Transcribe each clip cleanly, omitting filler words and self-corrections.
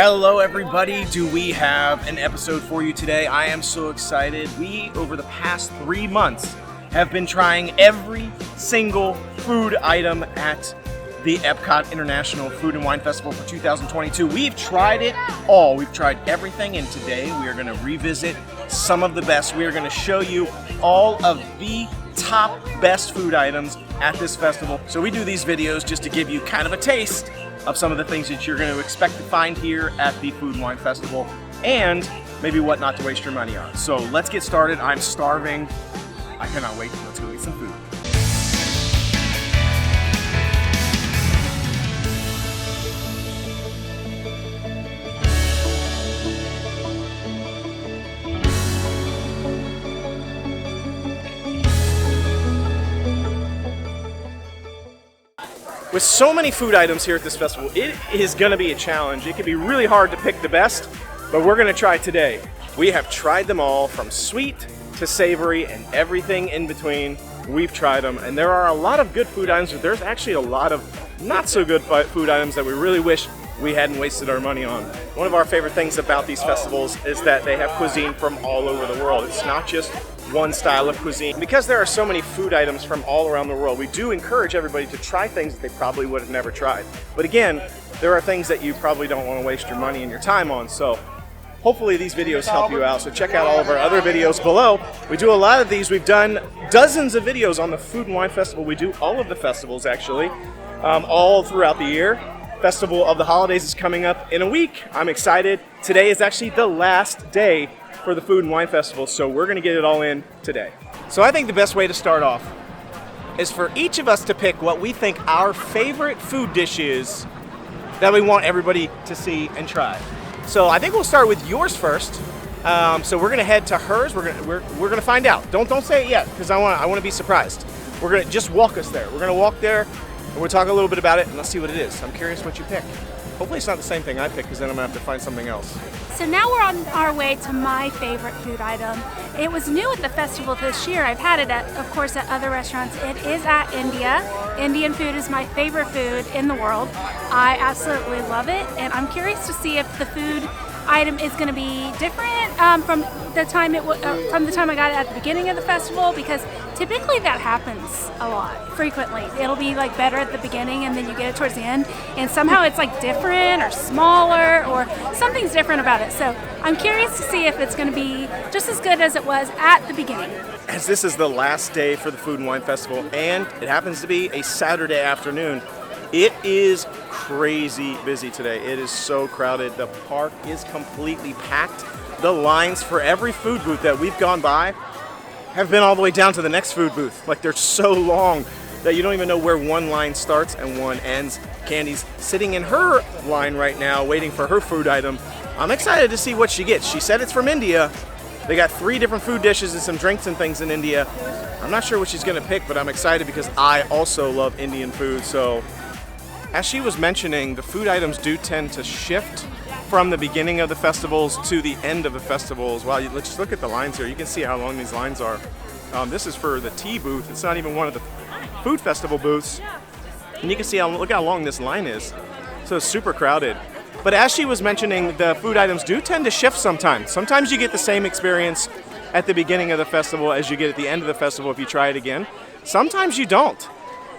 Hello everybody, do we have an episode for you today? I am so excited. We, over the past 3 months, have been trying every single food item at the EPCOT International Food and Wine Festival for 2022. We've tried it all. We've tried everything, and today we are going to revisit some of the best. We are going to show you all of the top best food items at this festival. So we do these videos just to give you kind of a taste of some of the things that you're going to expect to find here at the Food and Wine Festival, and maybe what not to waste your money on. So let's get started. I'm starving. I cannot wait. Let's go eat some food. With so many food items here at this festival, it is going to be a challenge. It can be really hard to pick the best, but we're going to try today. We have tried them all, from sweet to savory and everything in between. We've tried them, and there are a lot of good food items, but there's actually a lot of not so good food items that we really wish we hadn't wasted our money on. One of our favorite things about these festivals is that they have cuisine from all over the world. It's not just one style of cuisine. Because there are so many food items from all around the world, we do encourage everybody to try things that they probably would have never tried. But again, there are things that you probably don't want to waste your money and your time on. So hopefully these videos help you out. So check out all of our other videos below. We do a lot of these. We've done dozens of videos on the Food and Wine Festival. We do all of the festivals actually, all throughout the year. Festival of the Holidays is coming up in a week. I'm excited. Today is actually the last day for the Food and Wine Festival, so we're going to get it all in today. So I think the best way to start off is for each of us to pick what we think our favorite food dish is that we want everybody to see and try. So I think we'll start with yours first. So we're going to head to hers. We're going to find out. Don't say it yet, because I want to be surprised. We're going to just walk us there. We're going to walk there, and we'll talk a little bit about it, and let's see what it is. I'm curious what you pick. Hopefully it's not the same thing I picked, because then I'm going to have to find something else. So now we're on our way to my favorite food item. It was new at the festival this year. I've had it, of course, at other restaurants. It is at India. Indian food is my favorite food in the world. I absolutely love it, and I'm curious to see if the food item is going to be different from the time I got it at the beginning of the festival, because typically that happens a lot, frequently. It'll be like better at the beginning, and then you get it towards the end, and somehow it's like different or smaller, or something's different about it. So I'm curious to see if it's going to be just as good as it was at the beginning. As this is the last day for the Food and Wine Festival, and it happens to be a Saturday afternoon, it is crazy busy today. It is so crowded. The park is completely packed. The lines for every food booth that we've gone by have been all the way down to the next food booth. Like, they're so long that you don't even know where one line starts and one ends. Candy's sitting in her line right now waiting for her food item. I'm excited to see what she gets. She said it's from India. They got 3 different food dishes and some drinks and things in India. I'm not sure what she's gonna pick, but I'm excited because I also love Indian food. So as she was mentioning, the food items do tend to shift from the beginning of the festivals to the end of the festivals. Wow, let's just look at the lines here. You can see how long these lines are. This is for the tea booth. It's not even one of the food festival booths. And you can see look how long this line is. So it's super crowded. But as she was mentioning, the food items do tend to shift sometimes. Sometimes you get the same experience at the beginning of the festival as you get at the end of the festival if you try it again. Sometimes you don't.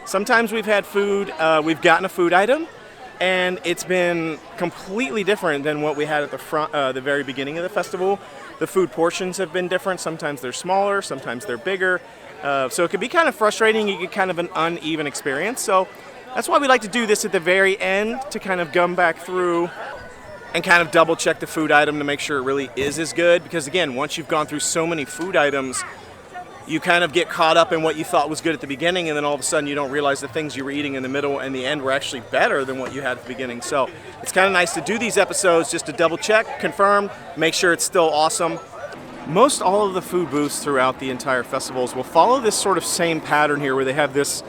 Sometimes we've had food, we've gotten a food item, and it's been completely different than what we had at the front, the very beginning of the festival. The food portions have been different. Sometimes they're smaller, sometimes they're bigger. So it can be kind of frustrating. You get kind of an uneven experience. So that's why we like to do this at the very end, to kind of gum back through and kind of double check the food item to make sure it really is as good. Because again, once you've gone through so many food items, you kind of get caught up in what you thought was good at the beginning, and then all of a sudden you don't realize the things you were eating in the middle and the end were actually better than what you had at the beginning. So it's kind of nice to do these episodes just to double check, confirm, make sure it's still awesome. Most all of the food booths throughout the entire festivals will follow this sort of same pattern here, where they have this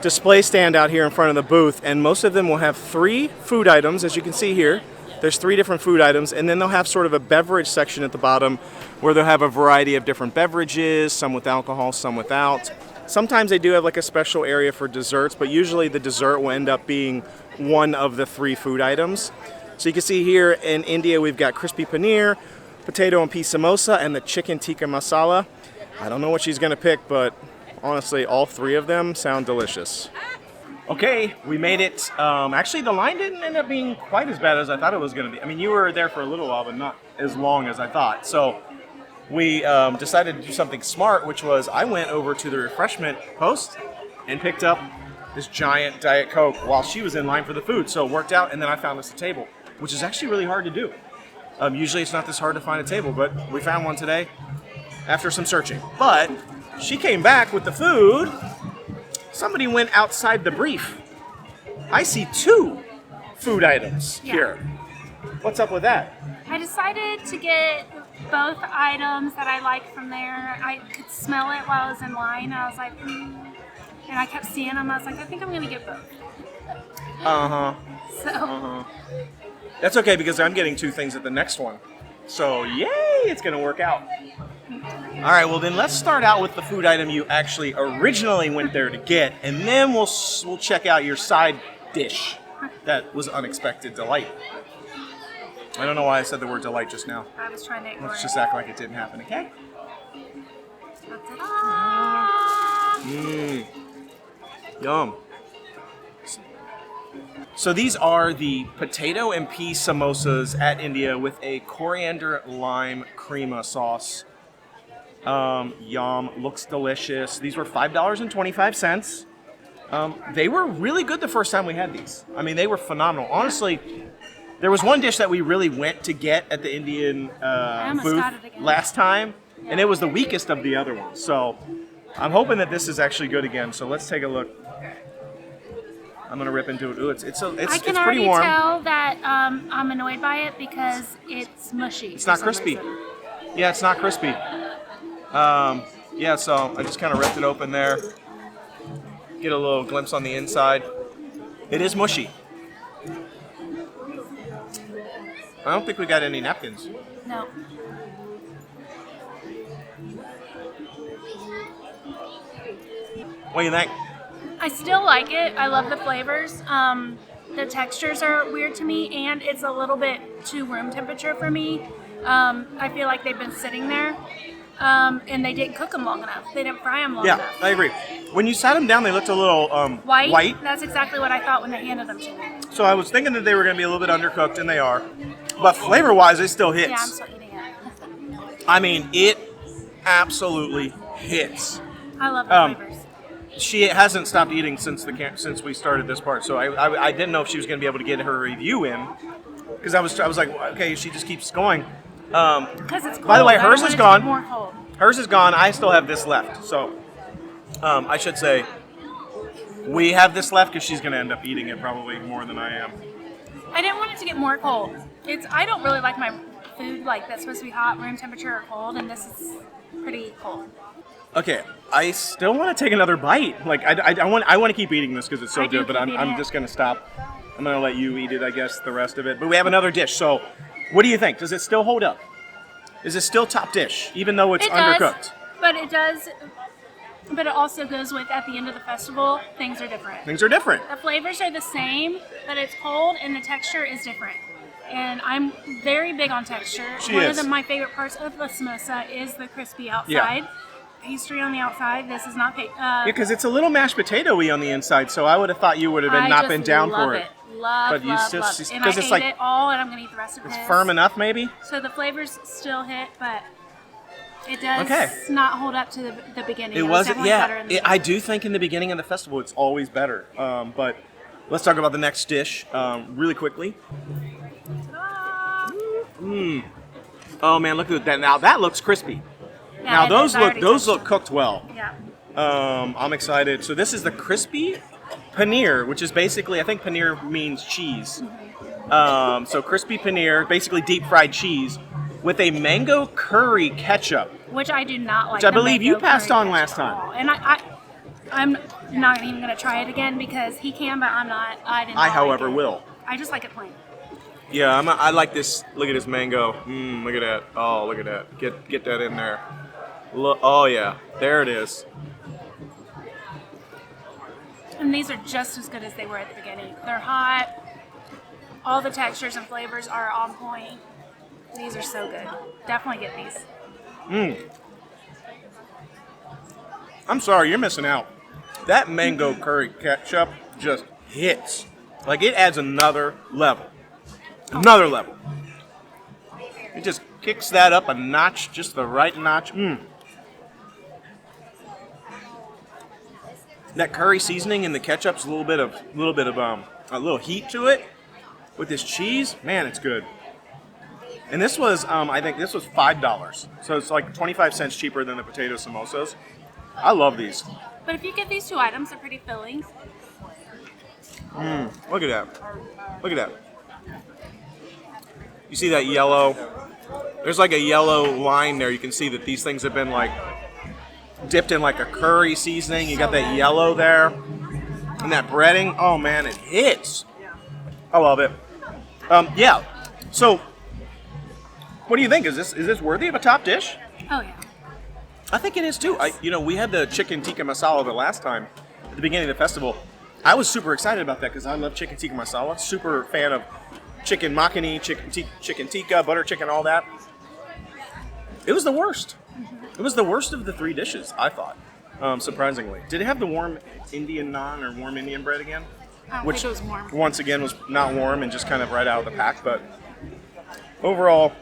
display stand out here in front of the booth, and most of them will have 3 food items, as you can see here. There's 3 different food items, and then they'll have sort of a beverage section at the bottom where they'll have a variety of different beverages, some with alcohol, some without. Sometimes they do have like a special area for desserts, but usually the dessert will end up being one of the 3 food items. So you can see here in India we've got crispy paneer, potato and pea samosa, and the chicken tikka masala. I don't know what she's gonna pick, but honestly, all three of them sound delicious. Okay, we made it. Actually, the line didn't end up being quite as bad as I thought it was gonna be. I mean, you were there for a little while, but not as long as I thought. So we decided to do something smart, which was I went over to the refreshment post and picked up this giant Diet Coke while she was in line for the food. So it worked out, and then I found us a table, which is actually really hard to do. Usually it's not this hard to find a table, but we found one today after some searching. But she came back with the food. Somebody went outside the brief. I see 2 food items here. What's up with that? I decided to get both items that I like from there. I could smell it while I was in line. I was like, and I kept seeing them. I was like, I think I'm going to get both. So. That's okay because I'm getting 2 things at the next one. So, yay, it's going to work out. All right, well then let's start out with the food item you actually originally went there to get, and then we'll check out your side dish. That was unexpected delight. I don't know why I said the word delight just now. I was trying to ignore Let's just act like it didn't happen, okay? Yum. So these are the potato and pea samosas at India with a coriander-lime creama sauce. Yum, looks delicious. These were $5.25. They were really good the first time we had these. I mean, they were phenomenal. Honestly, there was one dish that we really went to get at the Indian booth last time, and it was the weakest of the other ones. So I'm hoping that this is actually good again. So let's take a look. I'm gonna rip into it. Ooh, it's pretty warm. I can already tell that I'm annoyed by it because it's mushy. It's not crispy. Yeah, it's not crispy. Yeah, so I just kind of ripped it open there. Get a little glimpse on the inside. It is mushy. I don't think we got any napkins. No. What do you think? I still like it. I love the flavors. The textures are weird to me, and it's a little bit too room temperature for me. I feel like they've been sitting there, and they didn't cook them long enough. They didn't fry them long enough. Yeah, I agree. When you sat them down, they looked a little white. That's exactly what I thought when they handed them to me. So I was thinking that they were going to be a little bit undercooked, and they are. But flavor-wise, it still hits. Yeah, I'm still eating it. I mean, it absolutely hits. I love the flavors. She hasn't stopped eating since we started this part, so I didn't know if she was going to be able to get her review in, because I was like, okay, she just keeps going. Because it's cold. By the way, hers is gone. More cold. Hers is gone. I still have this left, so I should say we have this left because she's going to end up eating it probably more than I am. I didn't want it to get more cold. I don't really like my food like that's supposed to be hot, room temperature, or cold, and this is pretty cold. Okay, I still want to take another bite. Like I want to keep eating this because it's so good, but I'm just gonna stop. I'm gonna let you eat it, I guess, the rest of it. But we have another dish. So, what do you think? Does it still hold up? Is it still top dish, even though it's undercooked? But it does. But it also goes with at the end of the festival, things are different. Things are different. The flavors are the same, but it's cold and the texture is different. And I'm very big on texture. One of my favorite parts of the samosa is the crispy outside. Yeah. Pastry on the outside. This is not yeah, because it's a little mashed potato-y on the inside, so I would have thought you would have not been down for it. Love it. And I ate it all, and I'm going to eat the rest of it. It's firm enough, maybe? So the flavors still hit, but it does not hold up to the beginning. It wasn't, I do think in the beginning of the festival, it's always better. But let's talk about the next dish really quickly. Oh, man, look at that. Now, that looks crispy. Yeah, now those look cooked well. Yeah. I'm excited. So this is the crispy paneer, which is basically, I think paneer means cheese. So crispy paneer, basically deep fried cheese, with a mango curry ketchup. Which I do not like. Which I believe you passed on last time. And I'm not even going to try it again because he can, but I'm not. I however, will. I just like it plain. Yeah, I like this. Look at this mango. Look at that. Oh, look at that. Get that in there. Look, oh yeah, there it is. And these are just as good as they were at the beginning. They're hot. All the textures and flavors are on point. These are so good. Definitely get these. I'm sorry, you're missing out. That mango curry ketchup just hits. Like, it adds another level. Another level. It just kicks that up a notch, just the right notch. That curry seasoning and the ketchup's a little bit of a little heat to it. With this cheese, man, it's good. And this was, I think this was $5. So it's like 25 cents cheaper than the potato samosas. I love these. But if you get these 2 items, they're pretty filling. Look at that. Look at that. You see that yellow? There's like a yellow line there. You can see that these things have been like dipped in like a curry seasoning. You got that yellow there. And that breading. Oh man, it hits. I love it. Yeah. So, what do you think? Is this worthy of a top dish? Oh yeah. I think it is too. We had the chicken tikka masala the last time at the beginning of the festival. I was super excited about that because I love chicken tikka masala. Super fan of chicken makhani, chicken tikka, butter chicken, all that. It was the worst. It was the worst of the 3 dishes, I thought. Surprisingly, did it have the warm Indian naan or warm Indian bread again? Which was warm. Once again was not warm and just kind of right out of the pack. But overall,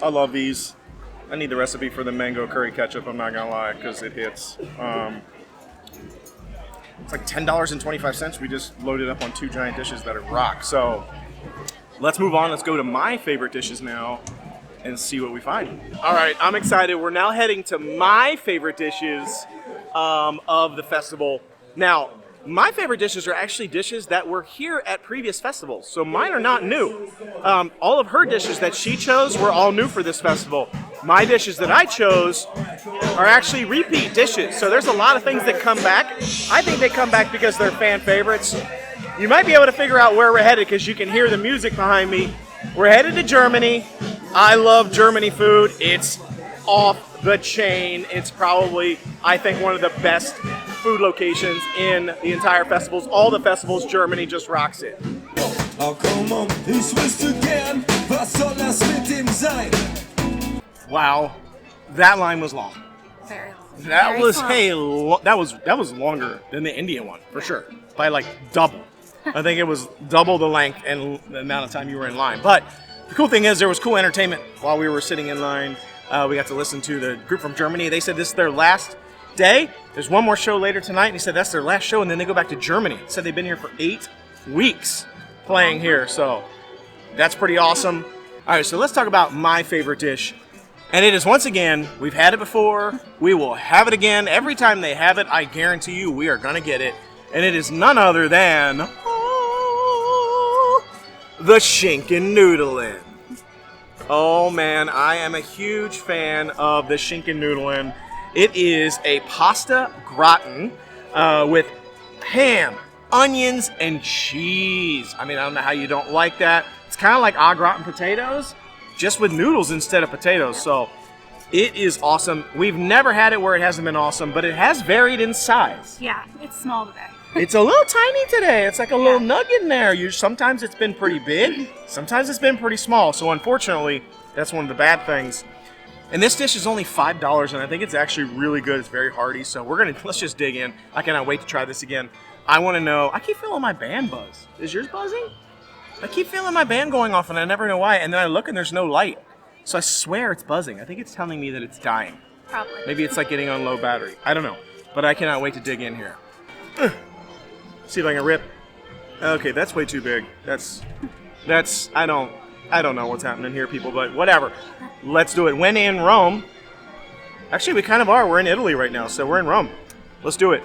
I love these. I need the recipe for the mango curry ketchup, I'm not gonna lie, because it hits. It's like $10.25. We just loaded up on 2 giant dishes that are rock. So let's move on. Let's go to my favorite dishes now and see what we find. All right, I'm excited. We're now heading to my favorite dishes of the festival. Now, my favorite dishes are actually dishes that were here at previous festivals, so mine are not new. All of her dishes that she chose were all new for this festival. My dishes that I chose are actually repeat dishes, so there's a lot of things that come back. I think they come back because they're fan favorites. You might be able to figure out where we're headed because you can hear the music behind me. We're headed to Germany. I love Germany food. It's off the chain. It's probably, I think, one of the best food locations in the entire festivals. All the festivals, Germany just rocks it. Oh, come on, ich wüsste gern, was soll das mit dem sein? Wow, that line was long. Very long. That was longer than the Indian one for sure, by like double. I think it was double the length and the amount of time you were in line. But the cool thing is there was cool entertainment while we were sitting in line. We got to listen to the group from Germany. They said this is their last day. There's one more show later tonight, and he said that's their last show, and then they go back to Germany. Said they've been here for 8 weeks playing here, so that's pretty awesome. All right, so let's talk about my favorite dish. And it is, once again, we've had it before. We will have it again. Every time they have it, I guarantee you we are going to get it. And it is none other than the Schinkennudeln. Oh man, I am a huge fan of the Schinkennudeln. It is a pasta gratin with ham, onions, and cheese. I mean, I don't know how you don't like that. It's kind of like au gratin potatoes, just with noodles instead of potatoes. So it is awesome. We've never had it where it hasn't been awesome, but it has varied in size. Yeah, it's small today. It's a little tiny today. It's like a little nugget in there. Sometimes it's been pretty big. Sometimes it's been pretty small. So unfortunately, that's one of the bad things. And this dish is only $5, and I think it's actually really good. It's very hearty. So let's just dig in. I cannot wait to try this again. I want to know. I keep feeling my band buzz. Is yours buzzing? I keep feeling my band going off, and I never know why. And then I look, and there's no light. So I swear it's buzzing. I think it's telling me that it's dying. Probably. Maybe it's like getting on low battery. I don't know. But I cannot wait to dig in here. See if I can rip. Okay, that's way too big. That's I don't know what's happening here, people, but whatever. Let's do it. When in Rome. Actually, we kind of are. We're in Italy right now, so we're in Rome. Let's do it.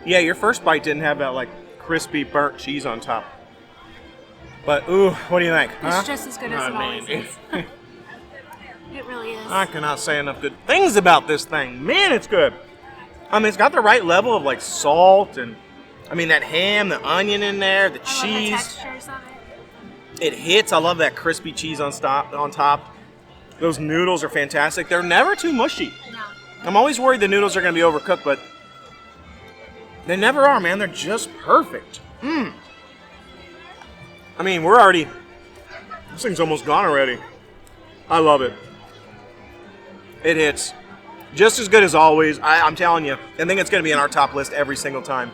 Yeah, your first bite didn't have that like crispy burnt cheese on top. But ooh, what do you think? It's just as good as it always is. It really is. I cannot say enough good things about this thing. Man, it's good. I mean, it's got the right level of like salt and I mean, that ham, the onion in there, the cheese. I love the textures of it. It hits. I love that crispy cheese on top. Those noodles are fantastic. They're never too mushy. No. I'm always worried the noodles are going to be overcooked, but they never are, man. They're just perfect. I mean, this thing's almost gone already. I love it. It hits. Just as good as always. I'm telling you, I think it's going to be in our top list every single time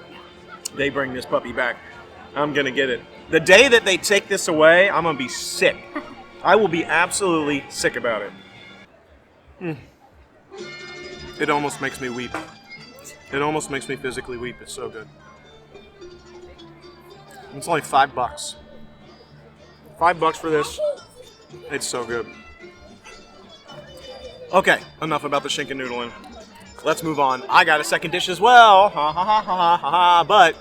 they bring this puppy back. I'm going to get it. The day that they take this away, I'm going to be sick. I will be absolutely sick about it. It almost makes me weep. It almost makes me physically weep. It's so good. It's only $5. $5 for this. It's so good. Okay, enough about the Schinkennudeln. Let's move on. I got a second dish as well. Ha ha ha ha ha ha. But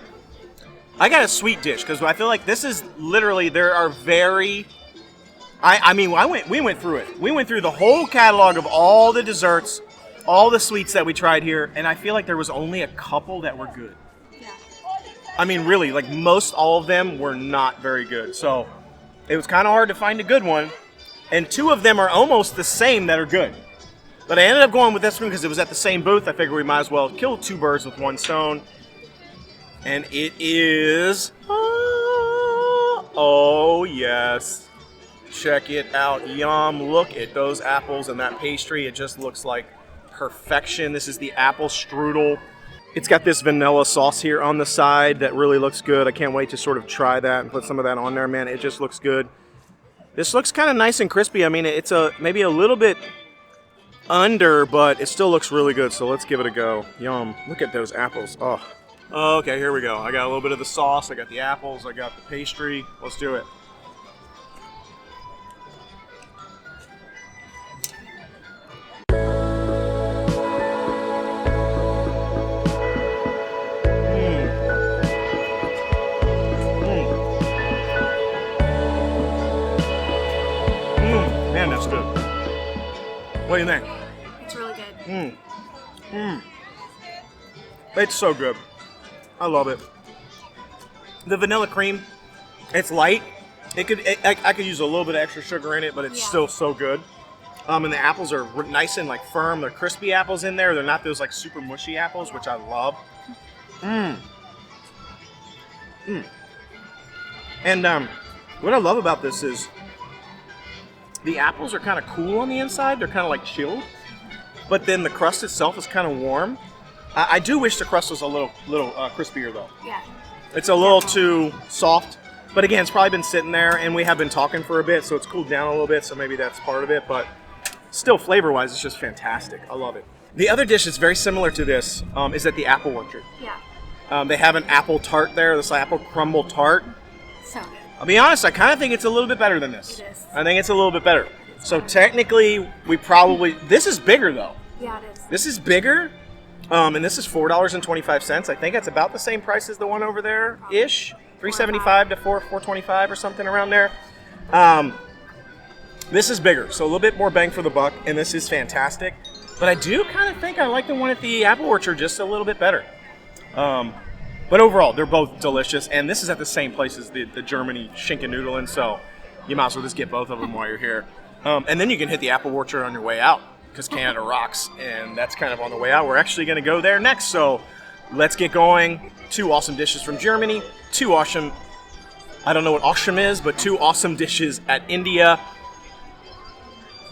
I got a sweet dish because I feel like this is literally, there are very... we went through it. We went through the whole catalog of all the desserts, all the sweets that we tried here, and I feel like there was only a couple that were good. Yeah. I mean, really, like most all of them were not very good. So it was kind of hard to find a good one, and 2 of them are almost the same that are good. But I ended up going with this one because it was at the same booth. I figured we might as well kill 2 birds with 1 stone. And it is... oh, yes. Check it out. Yum. Look at those apples and that pastry. It just looks like perfection. This is the apple strudel. It's got this vanilla sauce here on the side that really looks good. I can't wait to sort of try that and put some of that on there, man. It just looks good. This looks kind of nice and crispy. I mean, it's maybe a little bit under, but it still looks really good. So let's give it a go. Yum. Look at those apples. Oh. Okay, here we go. I got a little bit of the sauce. I got the apples. I got the pastry. Let's do it. Man, that's good. What do you think? It's really good. It's so good. I love it. The vanilla cream, it's light. I could use a little bit of extra sugar in it, but it's still so good. And the apples are nice and like firm. They're crispy apples in there. They're not those like super mushy apples, which I love. And what I love about this is the apples are kind of cool on the inside. They're kind of like chilled, but then the crust itself is kind of warm. I do wish the crust was a little crispier though. Yeah. It's a little too soft, but again, it's probably been sitting there, and we have been talking for a bit, so it's cooled down a little bit. So maybe that's part of it, but still, flavor-wise, it's just fantastic. I love it. The other dish that's very similar to this is at the Apple Orchard. Yeah. They have an apple tart there. This apple crumble tart. So good. I'll be honest, I kind of think it's a little bit better than this. It is. I think it's a little bit better. So technically, this is bigger though. Yeah, it is. This is bigger, and this is $4.25. I think that's about the same price as the one over there-ish. $3.75 to $4.25 or something around there. This is bigger, so a little bit more bang for the buck, and this is fantastic. But I do kind of think I like the one at the Apple Orchard just a little bit better. But overall, they're both delicious, and this is at the same place as the Germany Schinkennudeln, so you might as well just get both of them while you're here. And then you can hit the Apple Orchard on your way out, because Canada rocks, and that's kind of on the way out. We're actually going to go there next, so let's get going. 2 awesome dishes from Germany, 2 awesome, I don't know what awesome is, but 2 awesome dishes at India.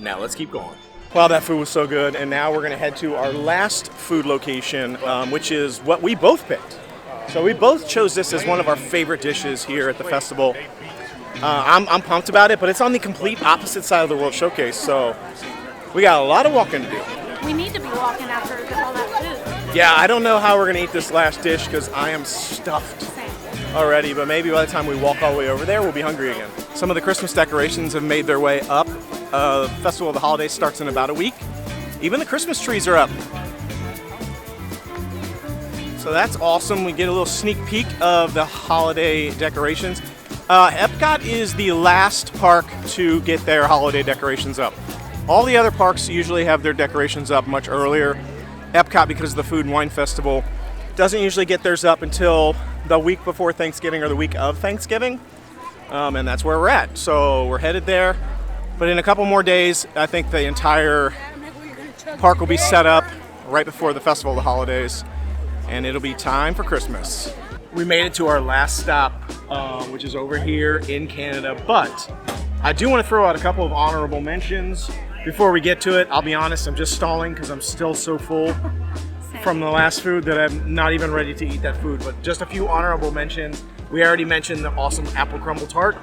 Now let's keep going. Wow, that food was so good, and now we're going to head to our last food location, which is what we both picked. So we both chose this as one of our favorite dishes here at the festival. I'm pumped about it, but it's on the complete opposite side of the World Showcase, so we got a lot of walking to do. We need to be walking after all that food. Yeah, I don't know how we're going to eat this last dish because I am stuffed Same. already, but maybe by the time we walk all the way over there, we'll be hungry again. Some of the Christmas decorations have made their way up. The Festival of the Holidays starts in about a week. Even the Christmas trees are up. So that's awesome. We get a little sneak peek of the holiday decorations. EPCOT is the last park to get their holiday decorations up. All the other parks usually have their decorations up much earlier. EPCOT, because of the Food and Wine Festival, doesn't usually get theirs up until the week before Thanksgiving or the week of Thanksgiving, and that's where we're at. So we're headed there, but in a couple more days, I think the entire park will be set up right before the Festival of the Holidays, and it'll be time for Christmas. We made it to our last stop, which is over here in Canada, but I do want to throw out a couple of honorable mentions. Before we get to it, I'll be honest, I'm just stalling because I'm still so full from the last food that I'm not even ready to eat that food, but just a few honorable mentions. We already mentioned the awesome apple crumble tart,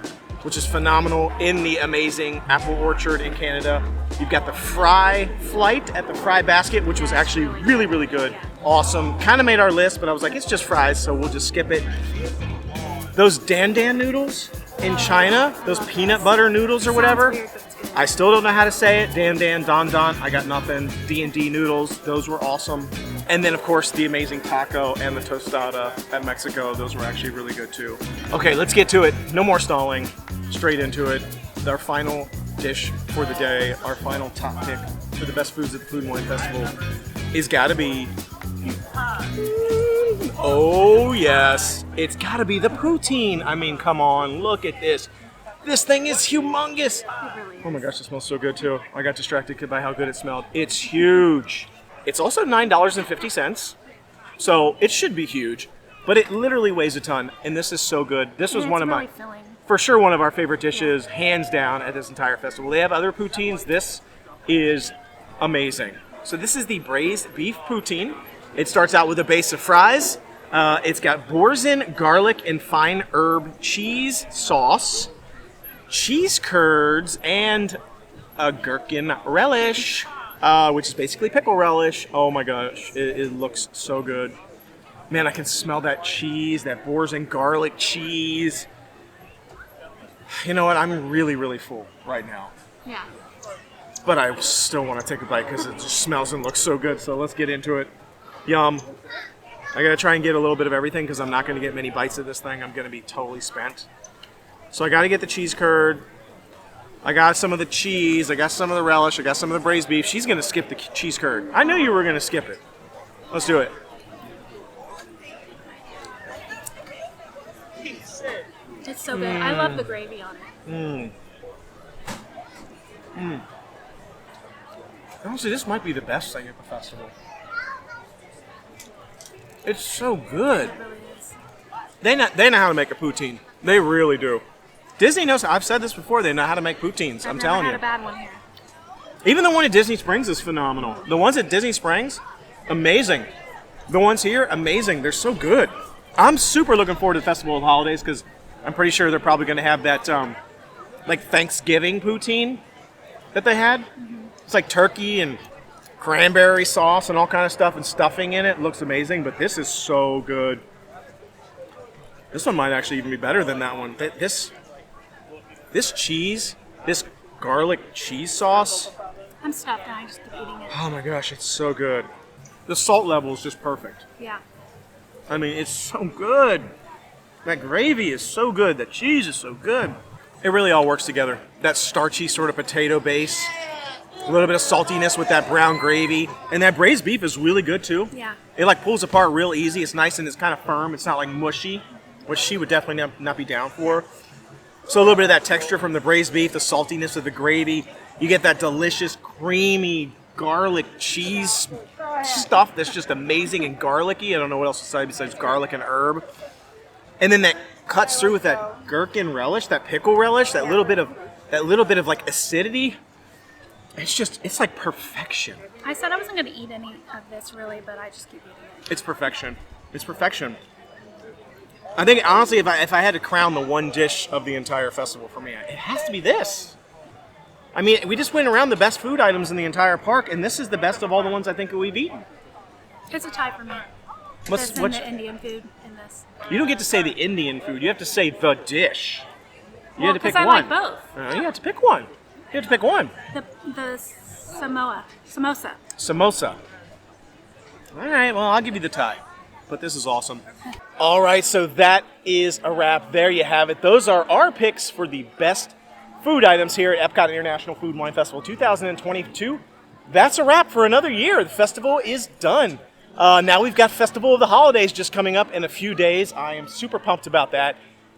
which is phenomenal in the amazing apple orchard in Canada. You've got the fry flight at the fry basket, which was actually really, really good. Awesome. Kind of made our list, but I was like, it's just fries, so we'll just skip it. Those dan dan noodles in China, those peanut butter noodles or whatever. I still don't know how to say it. Dan dan, don don, I got nothing. D&D noodles, those were awesome. And then of course the amazing taco and the tostada at Mexico, those were actually really good too. Okay, let's get to it. No more stalling, straight into it. Our final dish for the day, our final top pick for the best foods at the Food and Wine Festival is gotta be, oh yes, it's gotta be the poutine. I mean, come on, look at this. This thing is humongous. Oh my gosh, it smells so good too. I got distracted by how good it smelled. It's huge. It's also $9.50, so it should be huge, but it literally weighs a ton, and this is so good. This was one of my, for sure, one of our favorite dishes, hands down, at this entire festival. They have other poutines. This is amazing. So this is the Braised Beef Poutine. It starts out with a base of fries. It's got Boursin garlic and fine herb cheese sauce, cheese curds, and a gherkin relish, which is basically pickle relish. Oh my gosh, it looks so good. Man, I can smell that cheese, that Boursin garlic cheese. You know what? I'm really, really full right now. Yeah. But I still want to take a bite because it just smells and looks so good. So let's get into it. Yum. I gotta try and get a little bit of everything because I'm not gonna get many bites of this thing. I'm gonna be totally spent. So I gotta get the cheese curd. I got some of the cheese. I got some of the relish. I got some of the braised beef. She's gonna skip the cheese curd. I knew you were gonna skip it. Let's do it. It's so good. I love the gravy on it. Honestly, this might be the best thing at the festival. It's so good. It really is. They know how to make a poutine. They really do. Disney knows. I've said this before. They know how to make poutines. I'm telling you. I've never had a bad one here. Even the one at Disney Springs is phenomenal. The ones at Disney Springs, amazing. The ones here, amazing. They're so good. I'm super looking forward to the Festival of the Holidays because I'm pretty sure they're probably going to have that like Thanksgiving poutine that they had. It's like turkey and cranberry sauce and all kind of stuff and stuffing in it. It looks amazing, but this is so good. This one might actually even be better than that one. This cheese, this garlic cheese sauce. I'm stuffed and I just keep eating it. Oh my gosh, it's so good. The salt level is just perfect. Yeah. I mean, it's so good. That gravy is so good. The cheese is so good. It really all works together. That starchy sort of potato base, a little bit of saltiness with that brown gravy, and that braised beef is really good too. Yeah. It like pulls apart real easy. It's nice and it's kind of firm. It's not like mushy, which she would definitely not be down for. So a little bit of that texture from the braised beef, the saltiness of the gravy. You get that delicious, creamy garlic cheese stuff that's just amazing and garlicky. I don't know what else to say besides garlic and herb. And then that cuts through with that gherkin relish, that pickle relish, that little bit of like acidity. It's like perfection. I said I wasn't going to eat any of this really, but I just keep eating it. It's perfection. It's perfection. I think honestly, if I had to crown the one dish of the entire festival for me, it has to be this. I mean, we just went around the best food items in the entire park, and this is the best of all the ones I think that we've eaten. It's a tie for me. What's the Indian food in this? You don't get to say the Indian food. You have to say the dish. You have to pick I one. like both. You have to pick one. You have to pick one. The samosa. Samosa. All right, well, I'll give you the tie. But this is awesome. All right, so that is a wrap. There you have it. Those are our picks for the best food items here at EPCOT International Food and Wine Festival 2022. That's a wrap for another year. The festival is done. Now we've got Festival of the Holidays just coming up in a few days. I am super pumped about that.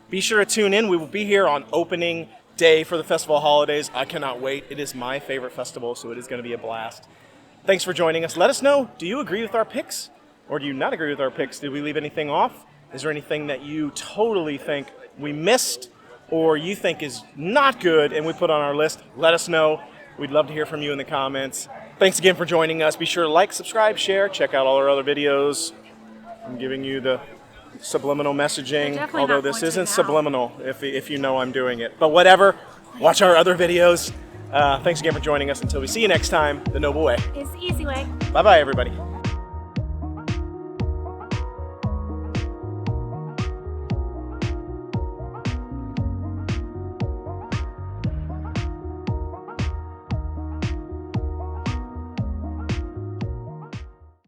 Be sure to tune in. We will be here on opening day for the Festival of Holidays. I cannot wait. It is my favorite festival, so it is going to be a blast. Thanks for joining us. Let us know, do you agree with our picks or do you not agree with our picks? Did we leave anything off? Is there anything that you totally think we missed or you think is not good and we put on our list? Let us know. We'd love to hear from you in the comments. Thanks again for joining us. Be sure to like, subscribe, share, check out all our other videos. I'm giving you the subliminal messaging, although this isn't subliminal if you know I'm doing it. But whatever, watch our other videos. Thanks again for joining us. Until we see you next time, the Noble Way is the easy way. Bye-bye, everybody.